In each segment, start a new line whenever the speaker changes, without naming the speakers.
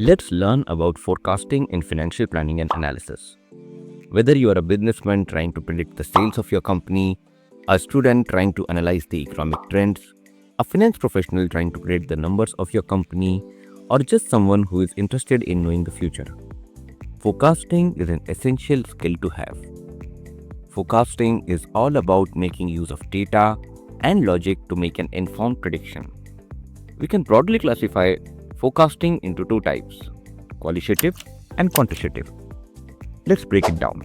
Let's learn about forecasting in financial planning and analysis. Whether you are a businessman trying to predict the sales of your company, a student trying to analyze the economic trends, a finance professional trying to predict the numbers of your company, or just someone who is interested in knowing the future, forecasting is an essential skill to have. Forecasting is all about making use of data and logic to make an informed prediction. We can broadly classify forecasting into two types: qualitative and quantitative. Let's break it down.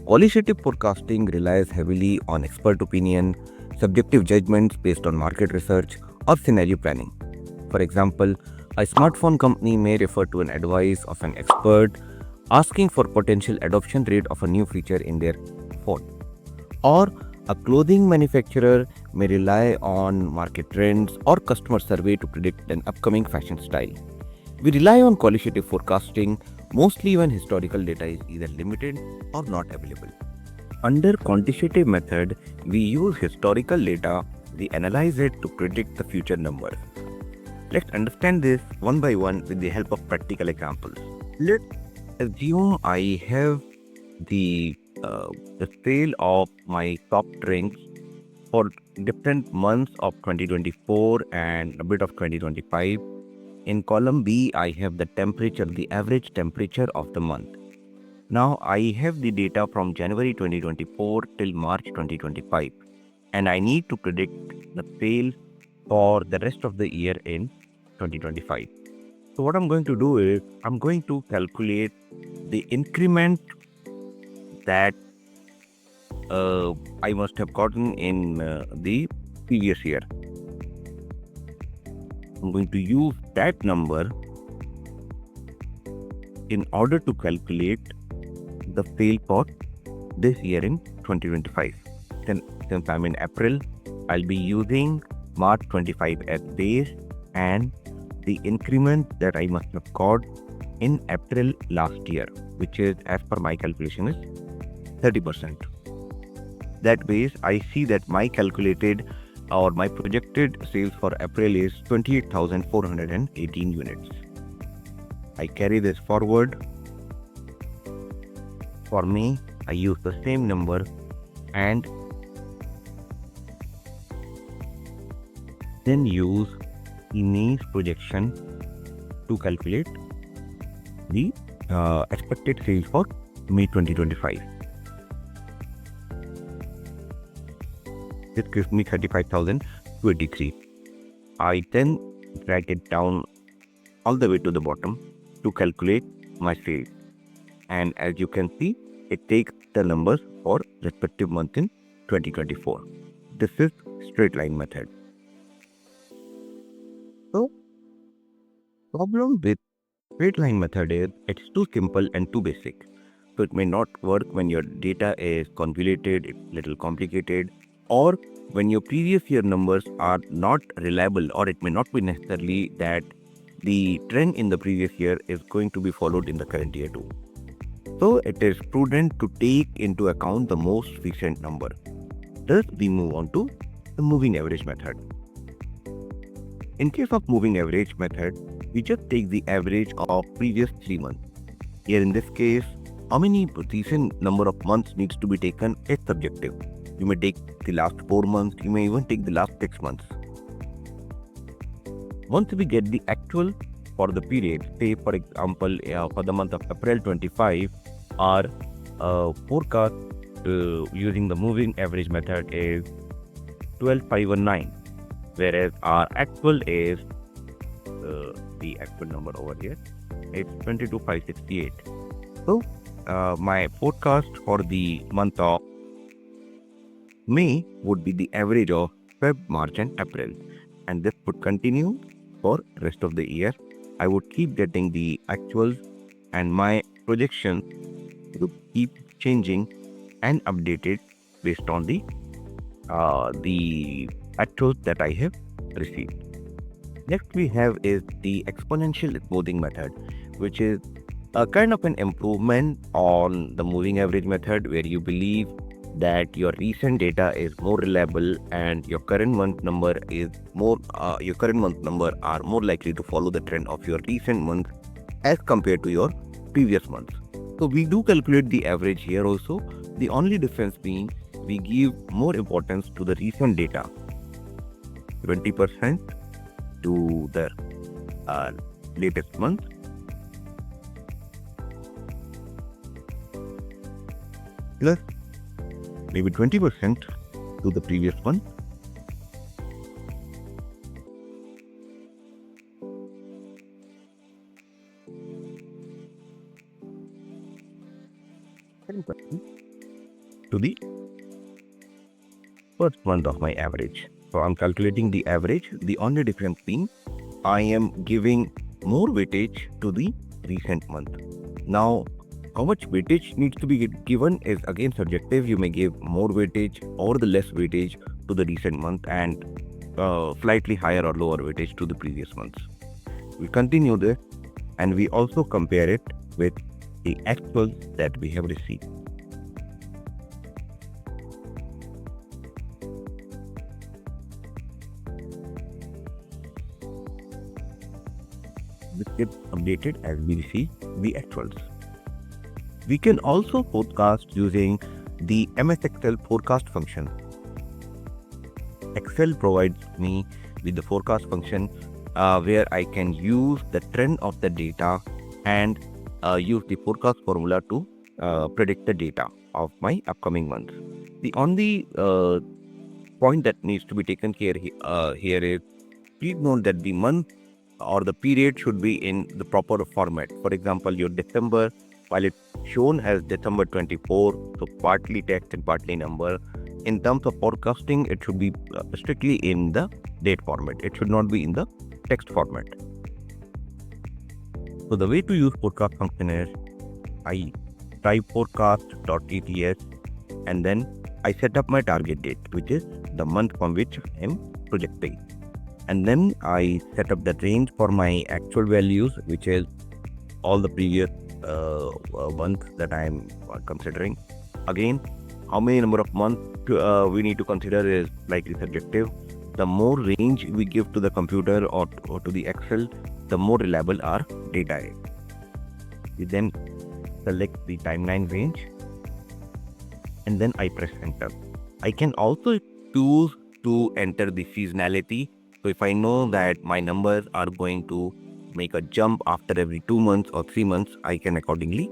Qualitative forecasting relies heavily on expert opinion, subjective judgments based on market research, or scenario planning. For example, a smartphone company may refer to an advice of an expert asking for potential adoption rate of a new feature in their phone. Or a clothing manufacturer may rely on market trends or customer survey to predict an upcoming fashion style. We rely on qualitative forecasting mostly when historical data is either limited or not available. Under quantitative method, we use historical data, we analyze it to predict the future numbers. Let's understand this one by one with the help of practical examples. Let's assume I have the sale of my top drinks for different months of 2024 and a bit of 2025. In column B, I have the temperature, the average temperature of the month. Now I have the data from January 2024 till March 2025, and I need to predict the sales for the rest of the year in 2025. So what I'm going to do is I'm going to calculate the increment that I must have gotten in the previous year. I'm going to use that number in order to calculate the sale for this year in 2025. Since I'm in April, I'll be using March 25 as base, and the increment that I must have got in April last year, which is, as per my calculation, is 30%. That base, I see that my calculated or my projected sales for April is 28,418 units. I carry this forward. For me, I use the same number and then use image projection to calculate the expected sales for May 2025. This gives me 35,023. I then drag it down all the way to the bottom to calculate my sales. And as you can see, it takes the numbers for respective month in 2024. This is straight line method. So, problem with straight line method is it's too simple and too basic. So it may not work when your data is convoluted, it's little complicated, or when your previous year numbers are not reliable, or it may not be necessarily that the trend in the previous year is going to be followed in the current year too. So it is prudent to take into account the most recent number. Thus, we move on to the moving average method. In case of moving average method, we just take the average of previous 3 months. Here in this case, how many recent number of months needs to be taken is subjective. You may take the last 4 months, you may even take the last 6 months. Once we get the actual for the period, say for example, for the month of April 25, our forecast using the moving average method is 12,519, whereas our actual is the actual number over here, it's 22,568. So my forecast for the month of May would be the average of Feb, March and April, and this would continue for rest of the year. I would keep getting the actuals, and my projections would keep changing and updated based on the actuals that I have received. Next we have is the exponential smoothing method, which is a kind of an improvement on the moving average method, where you believe that your recent data is more reliable and your current month number are more likely to follow the trend of your recent month as compared to your previous month. So we do calculate the average here also. The only difference being we give more importance to the recent data, 20% to the latest month, plus maybe 20% to the previous one, and 10% to the first month of my average. So I'm calculating the average. The only difference being I am giving more weightage to the recent month. Now, how much weightage needs to be given is again subjective. You may give more weightage or the less weightage to the recent month and slightly higher or lower weightage to the previous months. We continue this and we also compare it with the actuals that we have received. This gets updated as we receive the actuals. We can also forecast using the MS Excel forecast function. Excel provides me with the forecast function where I can use the trend of the data and use the forecast formula to predict the data of my upcoming month. The only point that needs to be taken care here is please note that the month or the period should be in the proper format. For example, your December, while it's shown as December 24, so partly text and partly number, in terms of forecasting, it should be strictly in the date format. It should not be in the text format. So the way to use forecast function is I type forecast.ats and then I set up my target date, which is the month from which I am projecting. And then I set up the range for my actual values, which is all the previous months that I am considering. Again, how many number of months we need to consider is slightly subjective. The more range we give to the computer or to the Excel, the more reliable our data is. We then select the timeline range and then I press enter. I can also choose to enter the seasonality. So if I know that my numbers are going to make a jump after every 2 months or 3 months, I can accordingly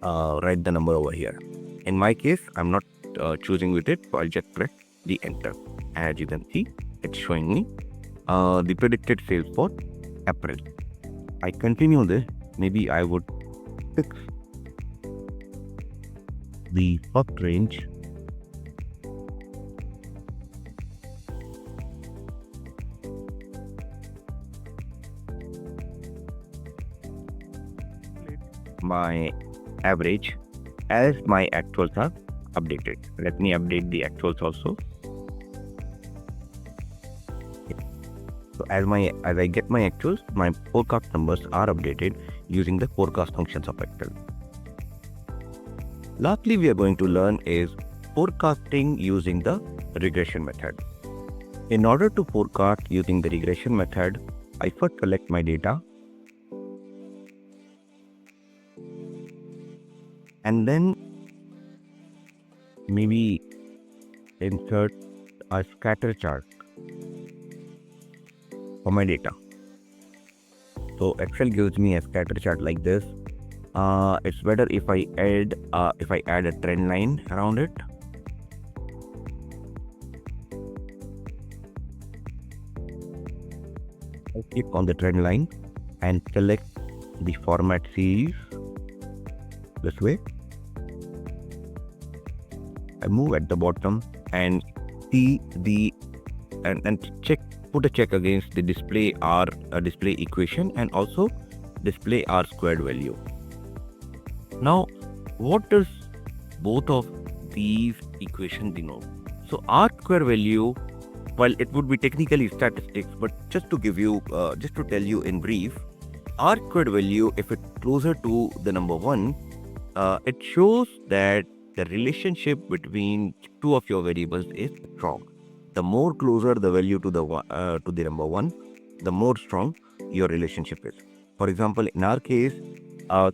write the number over here. In my case, I'm not choosing with it, so I'll just press the enter. As you can see, it's showing me the predicted sales for April. I continue this. Maybe I would fix the first range my average as my actuals are updated. Let me update the actuals also. So as I get my actuals, my forecast numbers are updated using the forecast functions of Excel. Lastly, we are going to learn is forecasting using the regression method. In order to forecast using the regression method, I first collect my data and then maybe insert a scatter chart for my data. So Excel gives me a scatter chart like this. It's better if I add a trend line around it. I click on the trend line and select the format series this way. I move at the bottom and see the and put a check against the display equation and also display R squared value. Now, what does both of these equations denote? So R square value, while it would be technically statistics, but just to tell you in brief, R squared value, if it's closer to the number 1, it shows that the relationship between two of your variables is strong. The more closer the value to the number one, the more strong your relationship is. For example, in our case,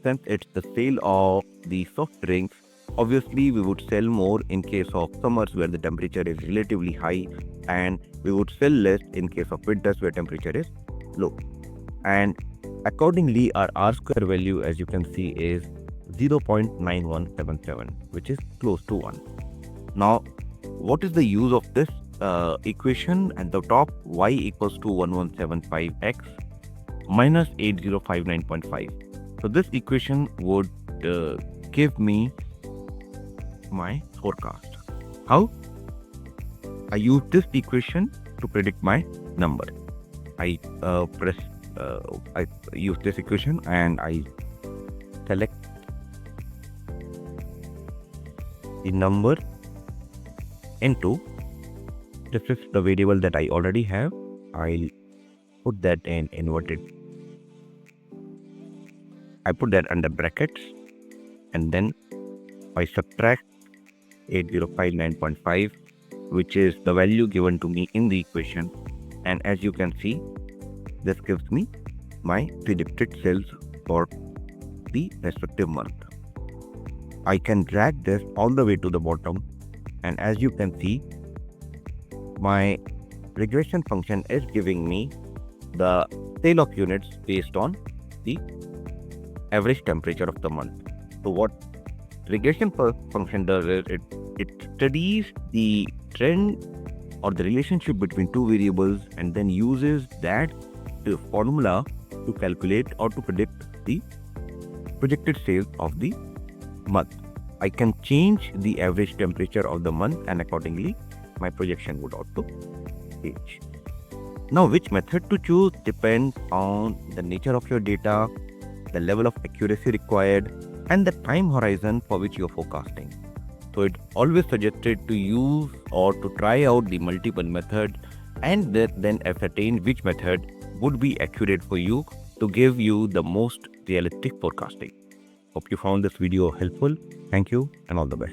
since it's the sale of the soft drinks, obviously we would sell more in case of summers where the temperature is relatively high, and we would sell less in case of winters where temperature is low. And accordingly, our R square value, as you can see, is 0.9177, which is close to 1. Now, what is the use of this equation? At the top, y equals to 1175x minus 8059.5. So this equation would give me my forecast. How? I use this equation to predict my number. I use this equation and I select the number into, this is the variable that I already have. I'll put that in inverted. I put that under brackets, and then I subtract 8059.5, which is the value given to me in the equation. And as you can see, this gives me my predicted sales for the respective month. I can drag this all the way to the bottom, and as you can see, my regression function is giving me the sale of units based on the average temperature of the month. So what regression function does is it studies the trend or the relationship between two variables and then uses that formula to calculate or to predict the projected sales of the month. I can change the average temperature of the month, and accordingly my projection would also change. Now, which method to choose depends on the nature of your data, the level of accuracy required, and the time horizon for which you're forecasting. So it's always suggested to use or to try out the multiple methods and then ascertain which method would be accurate for you to give you the most realistic forecasting. Hope you found this video helpful. Thank you and all the best.